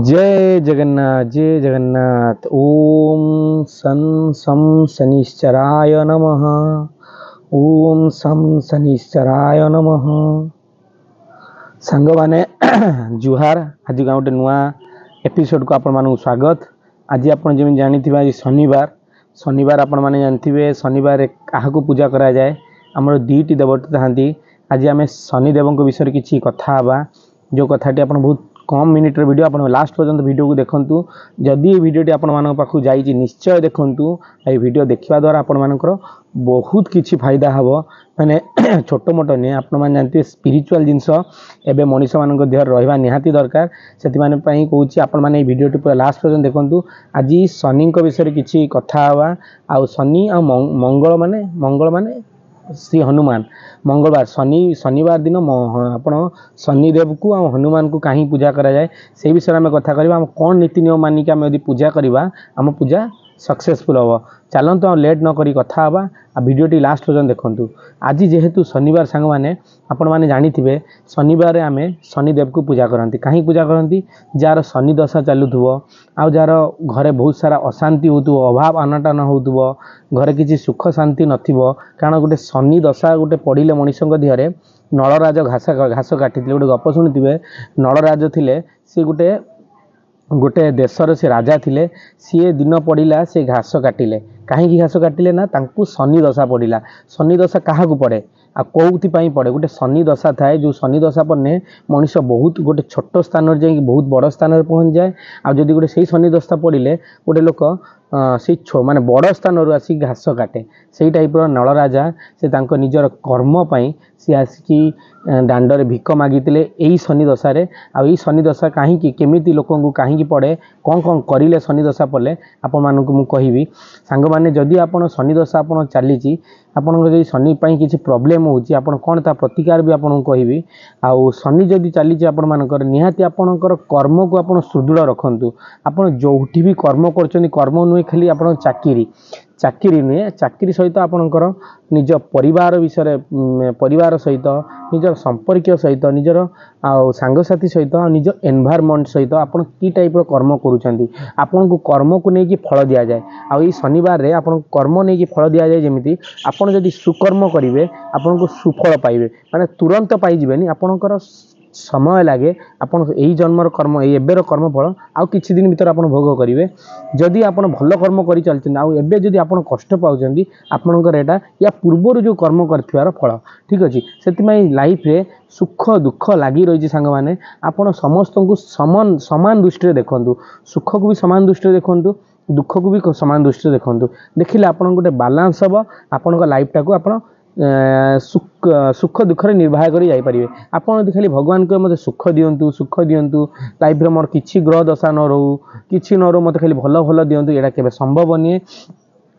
जय जगन्नाथ जय जगन्नाथ। ओम सं सम शनिश्चराय नमः। ओम सम शनिश्चराय नमः। सांग माने जुहार। आज गोटे नुआ एपिसोड को आपण मानू स्वागत। आज आपण जमी जानी आज शनिवार आपण माने जानथिबे शनिवार काहाकू पूजा करा जाए। हमर दीटी देवता थांती। आज आम शनिदेव विषय किसी कथा हवा जो कथाटी आपण बहुत कम मिनिट वीडियो आप लास्ट पर्यंत वीडियो को देखंतु। जदि ये वीडियोटी आपण मानक पाखु जाइए निश्चय देखंतु। ये वीडियो देखिबा द्वारा आपण मानकर बहुत किछि फायदा हबो। माने छोट मोट नहीं आपण मान जानते स्पिरिचुअल जिनस एबे मनीष मानक देह रहिबा निहाती दरकार। सेति माने पई कहूछि आपण माने ये वीडियोटी पूरा लास्ट पर्यंत देखंतु। आज शनि विषय किछि कथा हवा। आ शनि आ मंगल माने श्री हनुमान। मंगलवार शनिवार दिन आपण शनिदेव को आ हनुमान को कहीं पूजा करा जाए से विषय में कथा करबा। हम कौन नीति नियम मानिक आम यदि पूजा करबा आम पूजा सक्सेसफुल हम। चलते हम लेट न करी कथा हवा। आ वीडियोटी लास्ट पर्यंत देखंतु। आज जेहेतु शनिवार सांग माने आपण माने जानिथिबे शनिवार आम शनिदेव को पूजा करती। कहीं पूजा करती जार शनि दशा चलुथुबो आ जार घरे बहुत सारा अशांति होतुबो अभाव अनटन होतुबो घरे किसी सुख शांति नथिबो। कारण गोटे शनि दशा गोटे पड़िले मनीषक देहरे नलराज घास काटिले। गोटे गप शुणुथिबे नलराज थिले सी गोटे देशर से राजा थिले। सी दिन पड़िला से घास काटिले। कहीं घास काटिले ना तांकु शनि दशा पड़िला। शनि दशा क्या पड़े आ कौथि पड़े गोटे शनि दशा थाए जो शनि दशा पड़ने मनीष बहुत गोटे छोट स्थान जाए बहुत बड़ स्थान पहुँच जाए। आ जदि गोटे से शनि दशा पड़े गोटे लोक से माने बड़ स्थान आसिक घास काटे से टाइप्र नलराजा से तांको निजर कर्म पाई सी आसिकी दांडरे भिक मागिते यही शनि दशारे। आई शनि दशा कहीं केमिति लोक कहीं पड़े कौन कौन करें शनि दशा पड़े आपण मानक मु कहि सांग माने जदि आपण शनि दशा आपण चली आपन जदि शनि पाई किसी प्रोब्लेम होची आपण कौन ता प्रतिकार भी आपन कहि। आउ शनि जदि चली आपण मानकर निहाती आपणकर कर्म को आपण सुदृढ़ रखंतु। आपण जोठी भी कर्म करछनी कर्म नुहे खाली आपण चाकरी नुहे चाकरी सहित आपणकर निज परिवार विषय परिवार सहित निजर संपर्क सहित निजर सांगसाथी सहित निज एनवायरमेंट सहित आपण की टाइप कर्म करूछंती आपन को कर्म को लेकिन फल दिया जाए। आ ई शनिवार रे आपन कर्म लेकिन फल दिया जाए। जेमिति आपन जदि सुकर्म करिवे आपन को सुफल पाइबे माने तुरंत पाई जिवेनी आपनकर समय लगे। आपन यही जन्मर कर्म एबेर कर्म फल आउ किछि दिन भीतर आपन भोग करिवे। जदि आपन भल कर्म करि चलछन आउ एबे जदि आपन कष्ट पाउछंती आपनकर एटा या पूर्व जो कर्म करथिवार फल ठीक अछि। सेतिमाई लाइफ रे सुख दुख लागी रही सांग माने आपन समस्त को समान दृष्टि देखंतु। सुख को भी समान दृष्टि देखंतु दुख को भी समान दृष्टि देखंतु। देखिले आपन गोटे बैलेंस हबो आपन लाइफ टाको आपन सुख दुख रे निर्वाह करी जाई परिबे। आपन खाली भगवान को मते सुख दियंतु लाइफ रे मोर किछि ग्रह दशा न रहू किछि न रहू मते खाली भल भल दियंतु एटा केबे संभव नहीं।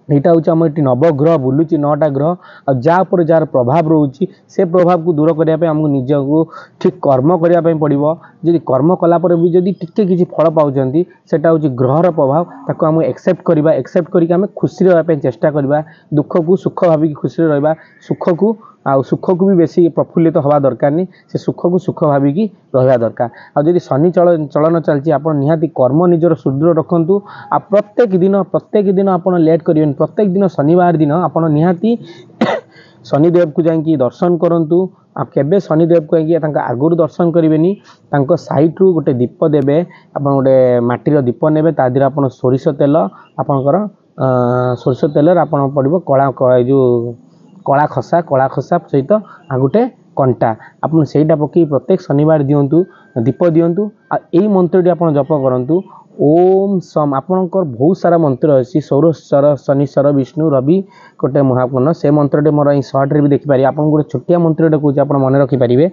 यहाँ हूँ आम ये नवग्रह बुलूची 9टा ग्रह और जहाँ जार प्रभाव रोचे से प्रभाव को दूर करने आमको निजको ठीक कर्म करने पड़ो। जदि कर्म कलापर भी जदि टिके किसी फल पाँच सेटा हूँ ग्रहर प्रभाव ताको आम एक्सेप्ट करवा। एक्सेप्ट करके आम खुशी रहा चेष्टा करवा। दुख को सुख भाविक खुशी रहा सुख को सुख को भी बेसी प्रफुल्लित हवा दरकार नहीं से सुख को सुख भाविकी रहा दरकार। आदि शनि चलन चलती आप निहाती कर्म निजर सुदृढ़ रखु। आ प्रत्येक दिन आप लेट करें प्रत्येक दिन शनिवार दिन आप निहाती शनिदेव को जाकि दर्शन करूँ। आप केबे शनिदेव को आगुरी दर्शन करेंगे सैड्रु गोटे दीप देवे आप गोटे माटीर दीप ने तादेह आप सोरिष तेल आपणकर सोरिष तेल आप पड़ो कला जो कला खसा सहित आ गोटे कंटा आप पकई प्रत्येक शनिवार दिंतु दीप दिंतु। यही मंत्रटी आप जप करूँ ओम सम आपणकर बहुत सारा मंत्र अच्छी सौरस्वर शनिश्वर विष्णु रवि गोटे महापूर्ण से मंत्रटे मोर सर्ट्रे भी देखिपारे। आप गोटे छोटिया मंत्रटे कौच आप मन रखिपारे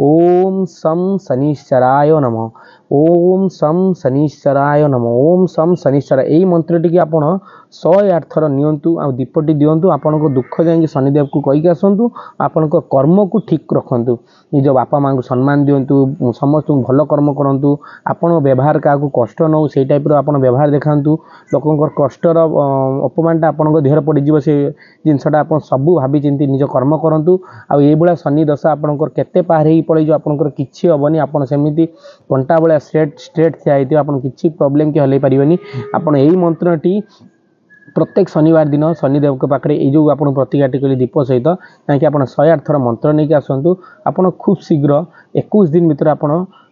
ओम सम शनिश्चराय नमः ओम सम शनिश्चराय नमः ओम सम शनिश्चर। यही मंत्रटी आप 108 थर नियंतु आ दीपटी दियंतु आपनको दुख जाई शनिदेव को कहीकि आसतु आपनको कर्म को ठीक रखंतु निज बापा माँ को सम्मान दियंतु समस्त भल कर्म करंतु आपण व्यवहार का कष्ट नौ से टाइप आपण व्यवहार देखांतु लोकंकर कष्टर अपमानटा आपनको देहर पड़ जीव से जिनसटा आप सबू भाभी चिंती निज कर्म करंतु आ एभला शनि दशा आपणकर केते पार ही पड़े जो आपणकर किछि हबनी आपण सेमिति कंटा बळा स्ट्रेट थिया हेति आपण किछि प्रॉब्लम के हलै परिबनी आपण एही मंत्रटी प्रत्येक शनिवार दिन शनिदेव के पाखे ये आप प्रतिज्ञाटी कली दीप सहित कहीं आप 108 थर मंत्र नहीं आसतु आप खूब शीघ्र 21 दिन भर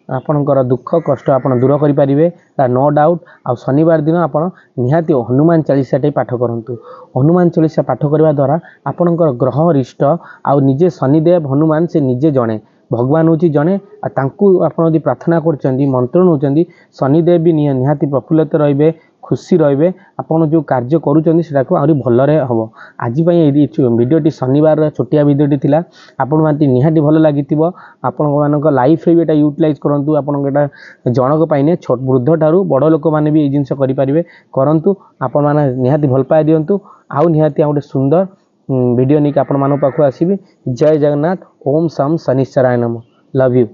आपणकर दुख कष्ट आप दूर करेंगे नो डाउट आ शनिवार दिन आप निहाती हनुमान चालीसा पाठ करूँ हनुमान चालीसा पाठ करने द्वारा आपणकर ग्रह रिष्ट आउ निजे शनिदेव हनुमान से निजे जड़े भगवान हूँ जड़े आप प्रार्थना कर मंत्र नौ शनिदेव भी निहाती प्रफुल्लित रे खुशी रे आपड़ जो कार्य करूँ आहरी भलरे हम आज भिडियोटी शनिवार छोटिया भिडियोटी थिला आपण मानती निहाती भल लगी आपण लाइफ रे भी एटा यूटिलाइज करंतु आपण एटा जनक पाइने छोट वृद्ध ठारू बड़ लोक माने भी ए जिंस करि परिबे करंतु आपण माने निहाती भल पाए दियंतु आउ निहाती गोटे सुंदर वीडियो नहीं आपण मान पाखु आसीबे। जय जगन्नाथ। ओम शम शनिश्चराय नमः। Love you.